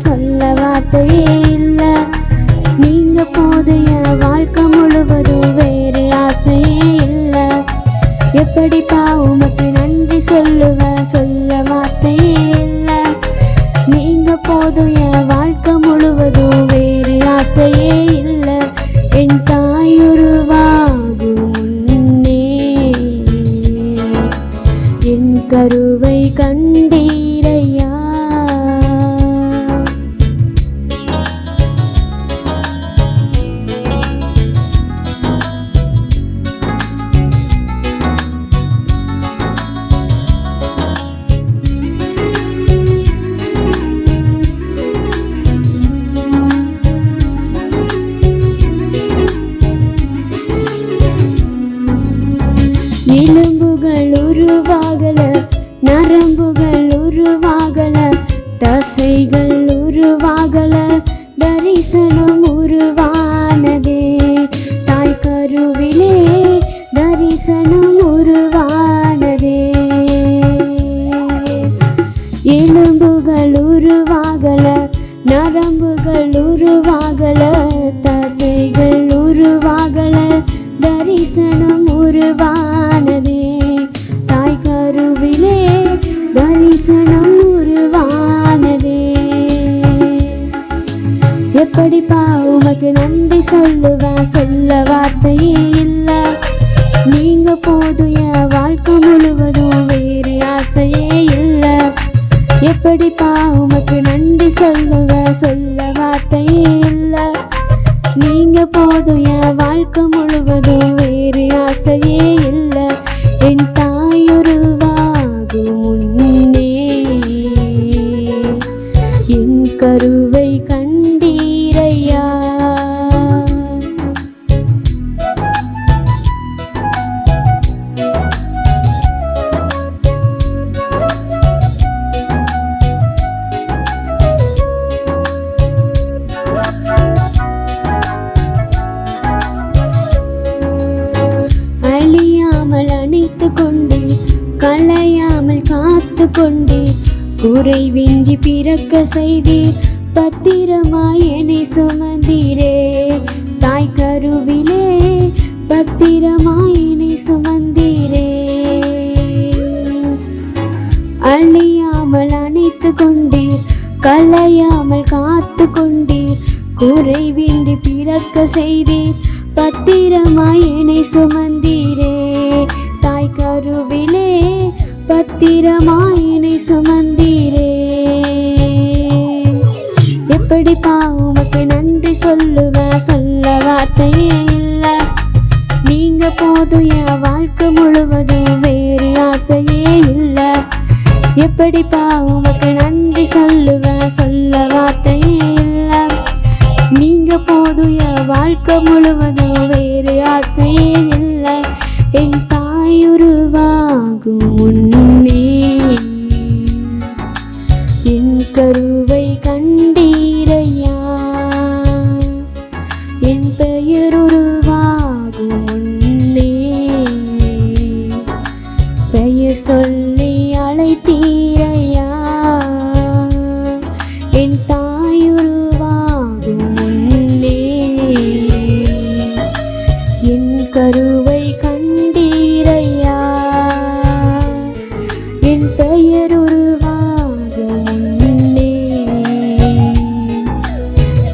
சொல்ல வார்த்தையே இல்லை. நீங்க போதைய வாழ்க்கை முழுவதும் வேறு ஆசையே இல்லை. எப்படிப்பா உமக்கு நன்றி சொல்லுவேன், சொல்ல வார்த்தையே இல்லை. நீங்க போதைய வாழ்க்கை முழுவதும் வேறு ஆசையே இல்லை. என் தாயுருவாகும் முன்னே என் கருவை கண்டீரையா. எலும்புகள் உருவாகல, நரம்புகள் உருவாகல, தசைகள் உருவாகல, தரிசனம் உருவானதே. தாய் கருவிலே தரிசனம் உருவானதே. எலும்புகள் உருவாகல, நரம்புகள் உருவாகல, தசைகள் உருவாகல, தரிசனம் உருவானதே. தாய் கருவிலே தரிசனம் உருவானதே. எப்படிப்பா உமக்கு நன்றி சொல்லுவேன், சொல்ல வார்த்தையே இல்லை. நீங்க போதும் என் வாழ்க்கை முழுவதும் வேறு ஆசையே இல்லை. எப்படிப்பா உமக்கு நன்றி சொல்லுவேன், சொல்ல வார்த்தையே இல்லை. நீங்க போதும் என் வாழ்க்கை முழுவதும் வேறு ஆசையே இல்லை. என் தாயுருவாகும் முன்னே என் கருவை கண்டீரையா. கொண்டு களையாமல் காத்து கொண்டு குறைவின்றி பிறக்க செய்தீர். பத்திரமாய் என்னை சுமந்தீரே. தாய் கருவிலே பத்திரமாய் என்னை சுமந்தீரே. அழியாமல் அணைத்து கொண்டீர், களையாமல் காத்து கொண்டீர், குறைவின்றி பிறக்க செய்தீர். பத்திரமாய் என்னை சுமந்தீரே. தாய் கருவிலே பத்திரமாய் என்னை சுமந்தீரே. எப்படிப்பா உமக்கு நன்றி சொல்லுவேன், சொல்ல வார்த்தையே இல்லை. நீங்க போதும் என் வாழ்க்கை முழுவதும் வேறு ஆசையே இல்லை. எப்படிப்பா உமக்கு நன்றி சொல்லுவேன், சொல்ல வார்த்தையே இல்லை. நீங்க போதும் என் வாழ்க்கை முழுவதும் வேறு ஆசையே இல்லை. என் தாயுருவாகும் முன்னே என் கருவை கண்டீரையா. என் பெயர் உருவாகும் முன்னே பெயர் சொல்லி அழைத்தீரையா. என் தாயுருவாகும் முன்னே என் கருவை கண்டீரையா. என் பெயர் உருவாகும் முன்னே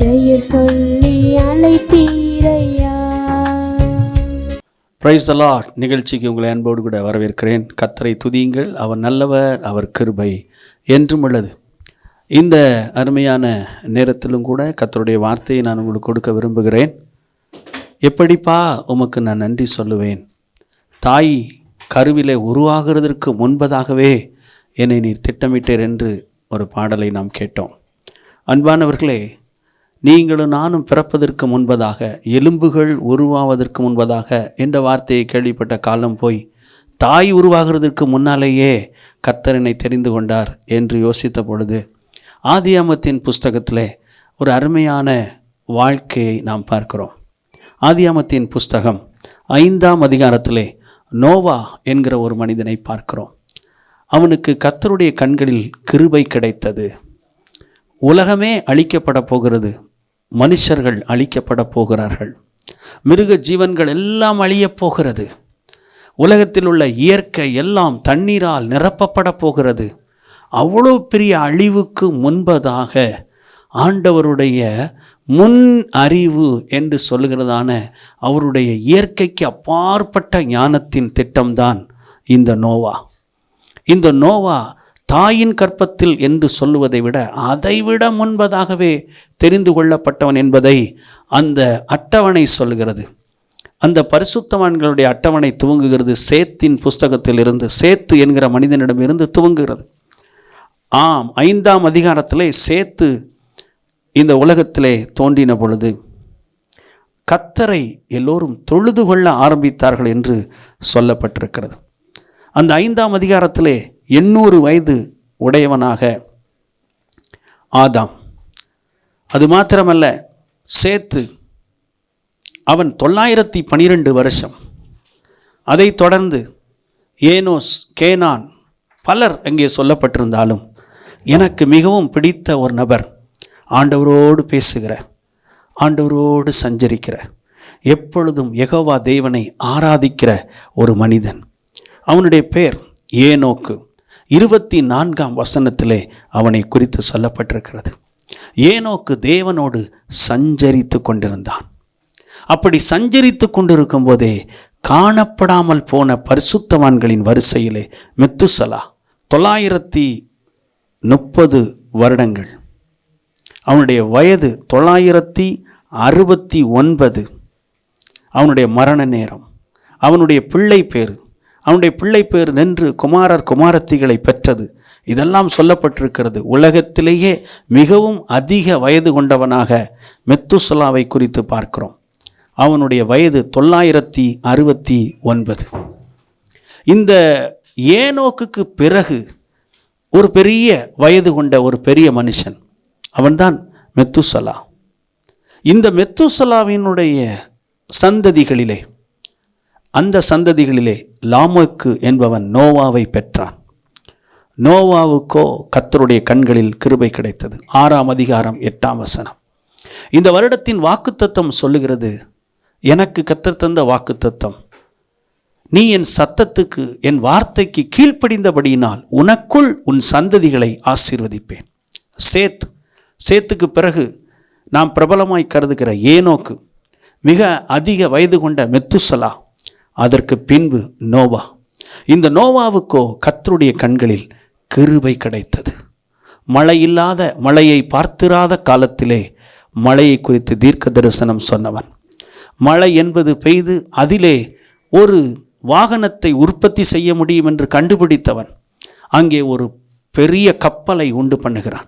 பெயர் சொல்லி அழைத்தீரையா. Praise the Lord. நிகழ்ச்சிக்கு உங்களை அன்போடு கூட வரவேற்கிறேன். கர்த்தரை துதியுங்கள், அவர் நல்லவர், அவர் கிருபை என்றும் உள்ளது. இந்த அருமையான நேரத்திலும் கூட கர்த்தருடைய வார்த்தையை நான் உங்களுக்கு கொடுக்க விரும்புகிறேன். எப்படிப்பா உமக்கு நான் நன்றி சொல்லுவேன். தாய் கருவிலே உருவாகிறதற்கு முன்பதாகவே என்னை நீர் திட்டமிட்டீர் என்று ஒரு பாடலை நாம் கேட்டோம். அன்பானவர்களே, நீங்களும் நானும் பிறப்பதற்கு முன்பதாக, எலும்புகள் உருவாவதற்கு முன்பதாக என்ற வார்த்தையை கேள்விப்பட்ட காலம் போய் தாய் உருவாகிறதுக்கு முன்னாலேயே கர்த்தர் என்னை தெரிந்து கொண்டார் என்று யோசித்த பொழுது ஆதியாமத்தின் புஸ்தகத்திலே ஒரு அருமையான வாழ்க்கையை நாம் பார்க்கிறோம். ஆதியாமத்தின் புஸ்தகம் 5ஆம் அதிகாரத்திலே நோவா என்கிற ஒரு மனிதனை பார்க்கிறோம். அவனுக்கு கர்த்தருடைய கண்களில் கிருபை கிடைத்தது. உலகமே அழிக்கப்பட போகிறது, மனுஷர்கள் அழிக்கப்பட போகிறார்கள், மிருக ஜீவன்கள் எல்லாம் அழியப் போகிறது, உலகத்தில் உள்ள இயற்கை எல்லாம் தண்ணீரால் நிரப்பப்பட போகிறது. அவ்வளோ பெரிய அழிவுக்கு முன்பதாக ஆண்டவருடைய முன் அறிவு என்று சொல்லுகிறதான அவருடைய இயற்கைக்கு அப்பாற்பட்ட ஞானத்தின் திட்டம்தான் இந்த நோவா. இந்த நோவா தாயின் கற்பத்தில் என்று சொல்லுவதை விட அதைவிட முன்பதாகவே தெரிந்து கொள்ளப்பட்டவன் என்பதை அந்த அட்டவணை சொல்கிறது. அந்த பரிசுத்தவான்களுடைய அட்டவணை துவங்குகிறது சேத்தின் புஸ்தகத்தில் இருந்து, சேத்து என்கிற மனிதனிடமிருந்து துவங்குகிறது. 5ஆம் அதிகாரத்திலே சேத்து இந்த உலகத்திலே தோன்றின பொழுது கர்த்தரை எல்லோரும் தொழுது கொள்ள ஆரம்பித்தார்கள் என்று சொல்லப்பட்டிருக்கிறது. அந்த 5ஆம் அதிகாரத்திலே 800 வயது உடையவனாக ஆதாம். அது மாத்திரமல்ல, சேத்து அவன் 912 வருஷம். அதை தொடர்ந்து ஏனோஸ், கேனான், பலர் அங்கே சொல்லப்பட்டிருந்தாலும் எனக்கு மிகவும் பிடித்த ஒரு நபர், ஆண்டவரோடு பேசுகிற, ஆண்டவரோடு சஞ்சரிக்கிற, எப்பொழுதும் யெகோவா தேவனை ஆராதிக்கிற ஒரு மனிதன். அவனுடைய பெயர் ஏனோக்கு. 24ஆம் வசனத்திலே அவனை குறித்து சொல்லப்பட்டிருக்கிறது. ஏனோக்கு தேவனோடு சஞ்சரித்து கொண்டிருந்தான். அப்படி சஞ்சரித்து கொண்டிருக்கும் போதே காணப்படாமல் போன பரிசுத்தவான்களின் வரிசையிலே மெத்துசலா 930 வருடங்கள். அவனுடைய வயது 969. அவனுடைய மரண நேரம். அவனுடைய பிள்ளை பேர் நின்று குமாரர் குமாரத்திகளை பெற்றது. இதெல்லாம் சொல்லப்பட்டிருக்கிறது. உலகத்திலேயே மிகவும் அதிக வயது கொண்டவனாக மெத்துசலாவை குறித்து பார்க்கிறோம். அவனுடைய வயது 969. இந்த ஏனோக்குக்கு பிறகு ஒரு பெரிய வயது கொண்ட ஒரு பெரிய மனுஷன், அவன்தான் மெத்துசலா. இந்த மெத்துசலாவினுடைய சந்ததிகளிலே, அந்த சந்ததிகளிலே லாமேக்கு என்பவன் நோவாவை பெற்றான். நோவாவுக்கோ கர்த்தருடைய கண்களில் கிருபை கிடைத்தது. 6ஆம் அதிகாரம் 8ஆம் வசனம். இந்த வருடத்தின் வாக்குத்தத்தம் சொல்லுகிறது, எனக்கு கர்த்தர் தந்த வாக்குத்தத்தம், நீ என் சத்தத்துக்கு, என் வார்த்தைக்கு கீழ்ப்படிந்தபடியினால் உனக்குள் உன் சந்ததிகளை ஆசீர்வதிப்பேன். சேத்துக்கு பிறகு நாம் பிரபலமாய் கருதுகிற ஏனோக்கு, மிக அதிக வயது கொண்ட மெத்துசலா, அதற்கு பின்பு நோவா. இந்த நோவாவுக்கோ கர்த்தருடைய கண்களில் கிருபை கிடைத்தது. மழையை பார்த்திராத காலத்திலே மழையை குறித்து தீர்க்க தரிசனம் சொன்னவன். மழை என்பது பெய்து அதிலே ஒரு வாகனத்தை உற்பத்தி செய்ய முடியும் என்று கண்டுபிடித்தவன். அங்கே ஒரு பெரிய கப்பலை உண்டு பண்ணுகிறான்.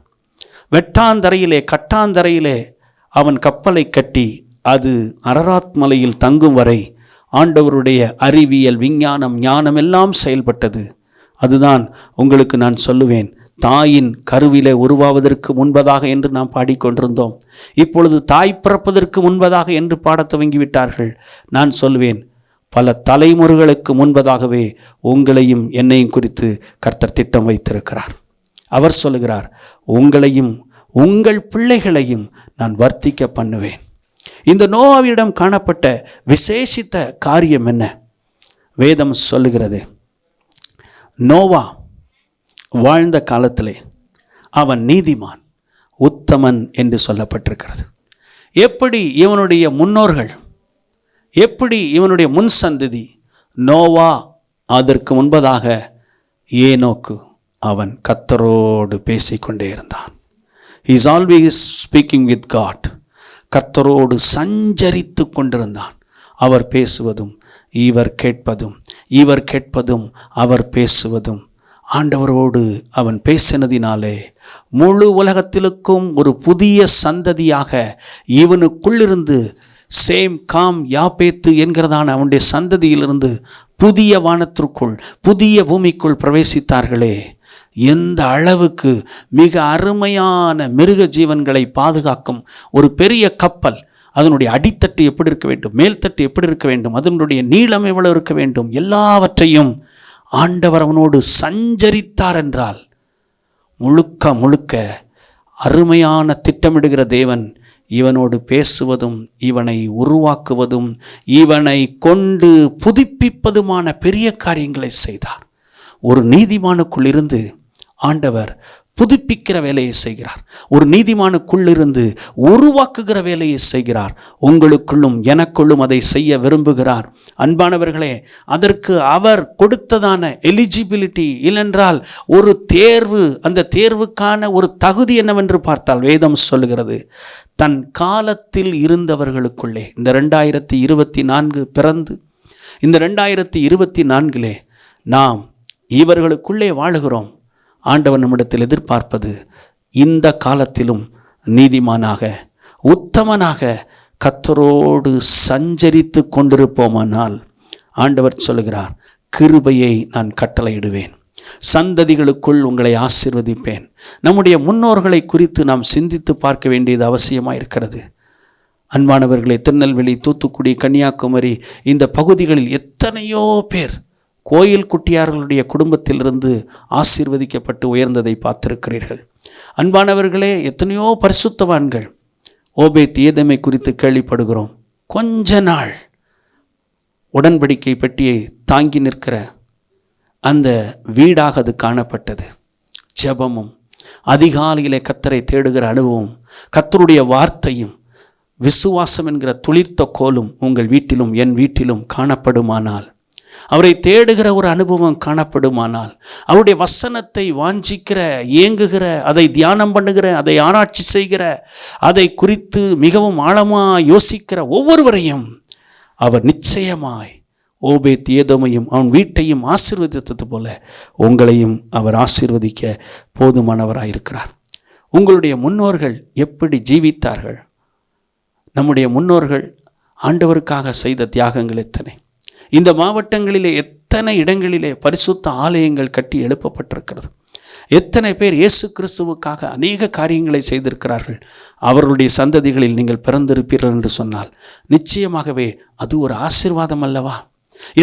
கட்டாந்தரையிலே அவன் கப்பலை கட்டி அது அரராத் மலையில் தங்கும் வரை ஆண்டவருடைய அறிவியல், விஞ்ஞானம், ஞானம் எல்லாம் செயல்பட்டது. அதுதான் உங்களுக்கு நான் சொல்லுவேன், தாயின் கருவிலே உருவாவதற்கு முன்பதாக என்று நாம் பாடிக்கொண்டிருந்தோம். இப்பொழுது தாய் பிறப்பதற்கு முன்பதாக என்று பாடத் துவங்கிவிட்டார்கள். நான் சொல்வேன், பல தலைமுறைகளுக்கு முன்பதாகவே உங்களையும் என்னையும் குறித்து கர்த்தர் திட்டம் வைத்திருக்கிறார். அவர் சொல்லுகிறார், உங்களையும் உங்கள் பிள்ளைகளையும் நான் வர்த்திக்க பண்ணுவேன். இந்த நோவாவிடம் காணப்பட்ட விசேஷித்த காரியம் என்ன? வேதம் சொல்லுகிறது, நோவா வாழ்ந்த காலத்திலே அவன் நீதிமான், உத்தமன் என்று சொல்லப்பட்டிருக்கிறது. எப்படி இவனுடைய முன்னோர்கள், எப்படி இவனுடைய முன் சந்ததி நோவா, அதற்கு முன்பதாக ஏனோக்கு, அவன் கர்த்தரோடு பேசிக்கொண்டே இருந்தான். He is always speaking with God. கர்த்தரோடு சஞ்சரித்து கொண்டிருந்தான். அவர் பேசுவதும் இவர் கேட்பதும், இவர் கேட்பதும் அவர் பேசுவதும். ஆண்டவரோடு அவன் பேசினதினாலே முழு உலகத்திலுக்கும் ஒரு புதிய சந்ததியாக இவனுக்குள்ளிருந்து சேம், காம், யாப்பேத்து என்கிறதான அவனுடைய சந்ததியிலிருந்து புதிய வானத்திற்குள், புதிய பூமிக்குள் பிரவேசித்தார்களே. எந்த அளவுக்கு மிக அருமையான மிருக ஜீவன்களை பாதுகாக்கும் ஒரு பெரிய கப்பல், அதனுடைய அடித்தட்டு எப்படி இருக்க வேண்டும், மேல்தட்டு எப்படி இருக்க வேண்டும், அதனுடைய நீளம் எவ்வளவு இருக்க வேண்டும், எல்லாவற்றையும் ஆண்டவர் அவனோடு சஞ்சரித்தார் என்றால் முழுக்க முழுக்க அருமையான திட்டமிடுகிற தேவன் இவனோடு பேசுவதும் இவனை உருவாக்குவதும் இவனை கொண்டு புதுப்பிப்பதுமான பெரிய காரியங்களை செய்தார். ஒரு நீதிமானுக்குள்ளிருந்து ஆண்டவர் புதுப்பிக்கிற வேலையை செய்கிறார். ஒரு நீதிமானுக்குள்ளிருந்து உருவாக்குகிற வேலையை செய்கிறார். உங்களுக்குள்ளும் எனக்குள்ளும் அதை செய்ய விரும்புகிறார். அன்பானவர்களே, அதற்கு அவர் கொடுத்ததான எலிஜிபிலிட்டி இல்லென்றால் ஒரு தேர்வு, அந்த தேர்வுக்கான ஒரு தகுதி என்னவென்று பார்த்தால் வேதம் சொல்லுகிறது, தன் காலத்தில் இருந்தவர்களுக்குள்ளே இந்த 2024 பிறந்து இந்த 2024 நாம் இவர்களுக்குள்ளே வாழுகிறோம். ஆண்டவர் நம்மிடத்தில் எதிர்பார்ப்பது இந்த காலத்திலும் நீதிமானாக உத்தமனாக கர்த்தரோடு சஞ்சரித்து கொண்டிருப்போமானால் ஆண்டவர் சொல்லுகிறார், கிருபையை நான் கட்டளையிடுவேன், சந்ததிகளுக்குள் உங்களை ஆசீர்வதிப்பேன். நம்முடைய முன்னோர்களை குறித்து நாம் சிந்தித்து பார்க்க வேண்டியது அவசியமாக இருக்கிறது. அன்பானவர்களே, திருநெல்வேலி, தூத்துக்குடி, கன்னியாகுமரி இந்த பகுதிகளில் எத்தனையோ பேர் கோயில் குட்டியார்களுடைய குடும்பத்திலிருந்து ஆசீர்வதிக்கப்பட்டு உயர்ந்ததை பார்த்திருக்கிறீர்கள். அன்பானவர்களே, எத்தனையோ பரிசுத்தவான்கள் ஓபேத் ஏதோமை குறித்து கேள்விப்படுகிறோம். கொஞ்ச நாள் உடன்படிக்கை பெட்டியை தாங்கி நிற்கிற அந்த வீடாக அது காணப்பட்டது. ஜெபமும் அதிகாலையிலே கர்த்தரை தேடுகிற அனுபவம், கர்த்தருடைய வார்த்தையும் விசுவாசம் என்கிற துளிர்த்த கோலும் உங்கள் வீட்டிலும் என் வீட்டிலும் காணப்படுமானால், அவரை தேடுகிற ஒரு அனுபவம் காணப்படுமானால், அவருடைய வசனத்தை வாஞ்சிக்கிற, ஏங்குகிற, அதை தியானம் பண்ணுகிற, அதை ஆராய்ச்சி செய்கிற, அதை குறித்து மிகவும் ஆழமாக யோசிக்கிற ஒவ்வொருவரையும் அவர் நிச்சயமாய் ஓபேத் ஏதோமையும் அவன் வீட்டையும் ஆசீர்வதித்தது போல உங்களையும் அவர் ஆசீர்வதிக்க போதுமானவராயிருக்கிறார். உங்களுடைய முன்னோர்கள் எப்படி ஜீவித்தார்கள்? நம்முடைய முன்னோர்கள் ஆண்டவருக்காக செய்த தியாகங்கள் எத்தனை! இந்த மாவட்டங்களிலே எத்தனை இடங்களிலே பரிசுத்த ஆலயங்கள் கட்டி எழுப்பப்பட்டிருக்கிறது. எத்தனை பேர் இயேசு கிறிஸ்துவுக்காக அநேக காரியங்களை செய்திருக்கிறார்கள். அவர்களுடைய சந்ததிகளில் நீங்கள் பிறந்திருப்பீர்கள் என்று சொன்னால் நிச்சயமாகவே அது ஒரு ஆசீர்வாதம் அல்லவா?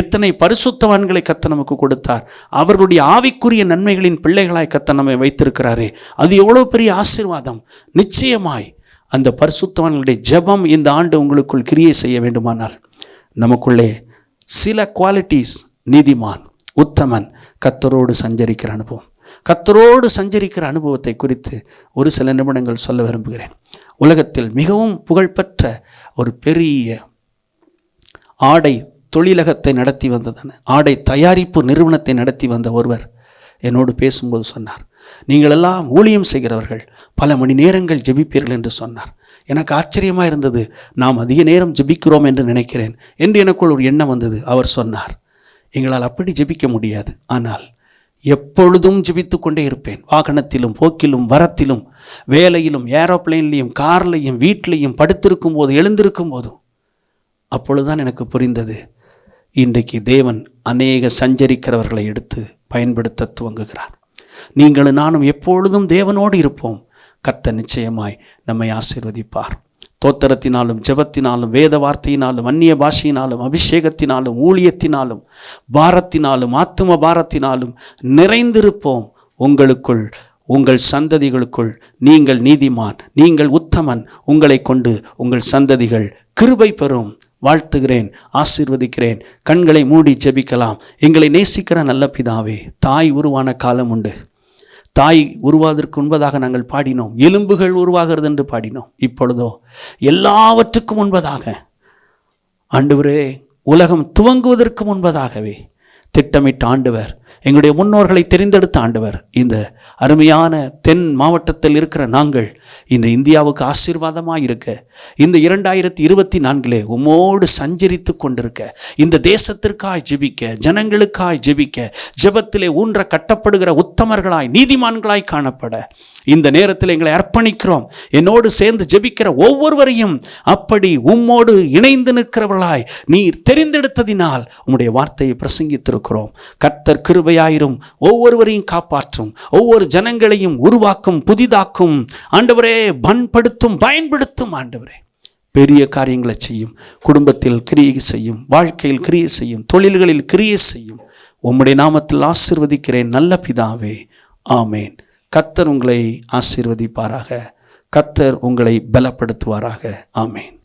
எத்தனை பரிசுத்தவான்களை கர்த்தர் நமக்கு கொடுத்தார். அவர்களுடைய ஆவிக்குரிய நன்மைகளின் பிள்ளைகளாய் கர்த்தர் நம்மை வைத்திருக்கிறாரே, அது எவ்வளோ பெரிய ஆசீர்வாதம்! நிச்சயமாய் அந்த பரிசுத்தவான்களுடைய ஜெபம் இந்த ஆண்டு உங்களுக்குள் கிரியை செய்ய வேண்டுமானால் நமக்குள்ளே சில குவாலிட்டிஸ், நீதிமான், உத்தமன், கர்த்தரோடு சஞ்சரிக்கிற அனுபவம், கர்த்தரோடு சஞ்சரிக்கிற அனுபவத்தை குறித்து ஒரு சில நிமிடங்கள் சொல்ல விரும்புகிறேன். உலகத்தில் மிகவும் புகழ்பெற்ற ஒரு பெரிய ஆடை தொழிலகத்தை நடத்தி வந்ததான ஆடை தயாரிப்பு நிறுவனத்தை நடத்தி வந்த ஒருவர் என்னோடு பேசும்போது சொன்னார், நீங்களெல்லாம் ஊழியம் செய்கிறவர்கள் பல மணி நேரங்கள் ஜெபிப்பீர்கள் என்று சொன்னார். எனக்கு ஆச்சரியமாக இருந்தது. நாம் அதிக நேரம் ஜெபிக்கிறோம் என்று நினைக்கிறேன் என்று எனக்குள் ஒரு எண்ணம் வந்தது. அவர் சொன்னார், எங்களால் அப்படி ஜெபிக்க முடியாது, ஆனால் எப்பொழுதும் ஜெபித்து கொண்டே இருப்பேன். வாகனத்திலும், போக்கிலும், வரத்திலும், வேலையிலும், ஏரோப்ளைன்லையும், கார்லையும், வீட்டிலையும், படுத்திருக்கும் போது, எழுந்திருக்கும் போதும். அப்பொழுதுதான் எனக்கு புரிந்தது, இன்றைக்கு தேவன் அநேக சஞ்சரிக்கிறவர்களை எடுத்து பயன்படுத்த துவங்குகிறார். நீங்களும் நானும் எப்பொழுதும் தேவனோடு இருப்போம். கர்த்தர் நிச்சயமாய் நம்மை ஆசீர்வதிப்பார். தோத்திரத்தினாலும், ஜெபத்தினாலும், வேத வார்த்தையினாலும், அந்நிய பாஷையினாலும், அபிஷேகத்தினாலும், ஊழியத்தினாலும், பாரத்தினாலும், ஆத்தும பாரத்தினாலும் நிறைந்திருப்போம். உங்களுக்குள், உங்கள் சந்ததிகளுக்குள் நீங்கள் நீதிமான், நீங்கள் உத்தமன், உங்களை கொண்டு உங்கள் சந்ததிகள் கிருபை பெறும். வாழ்த்துகிறேன், ஆசீர்வதிக்கிறேன். கண்களை மூடி ஜெபிக்கலாம். எங்களை நேசிக்கிற நல்ல பிதாவே, தாய் உருவான காலம் உண்டு. தாய் உருவாவதற்கு முன்பதாக நாங்கள் பாடினோம், எலும்புகள் உருவாகிறது என்று பாடினோம். இப்பொழுதோ எல்லாவற்றுக்கும் முன்பதாக ஆண்டவரே, உலகம் துவங்குவதற்கு முன்பதாகவே திட்டமிட்ட ஆண்டவர், எங்களுடைய முன்னோர்களை தெரிந்தெடுத்த ஆண்டவர், இந்த அருமையான தென் மாவட்டத்தில் இருக்கிற நாங்கள் இந்த இந்தியாவுக்கு ஆசீர்வாதமாக இருக்க, இந்த 2024 உம்மோடு சஞ்சரித்து கொண்டிருக்க, இந்த தேசத்திற்காய் ஜெபிக்க, ஜனங்களுக்காய் ஜெபிக்க, ஜெபத்திலே ஊன்ற கட்டப்படுகிற உத்தமர்களாய், நீதிமான்களாய் காணப்பட இந்த நேரத்தில் எங்களை அர்ப்பணிக்கிறோம். என்னோடு சேர்ந்து ஜெபிக்கிற ஒவ்வொருவரையும் அப்படி உம்மோடு இணைந்து நிற்கிறவர்களாய் நீர் தெரிந்தெடுத்ததினால் உம்முடைய வார்த்தையை பிரசங்கித்திருக்கிறோம். கர்த்தர் கிருபையாயிரும், ஒவ்வொருவரையும் காப்பாற்றும், ஒவ்வொரு ஜனங்களையும் உருவாக்கும், புதிதாக்கும் ஆண்டவரே, பண்படுத்தும், பயன்படுத்தும் ஆண்டவரே. பெரிய காரியங்களை செய்யும், குடும்பத்தில் கிரியை செய்யும், வாழ்க்கையில் கிரியை செய்யும், தொழில்களில் கிரியை செய்யும். உம்முடைய நாமத்தில் ஆசீர்வதிக்கிறேன் நல்ல பிதாவே, ஆமேன். கர்த்தர் உங்களை ஆசீர்வதிப்பாராக. கர்த்தர் உங்களை பலப்படுத்துவாராக. ஆமென்.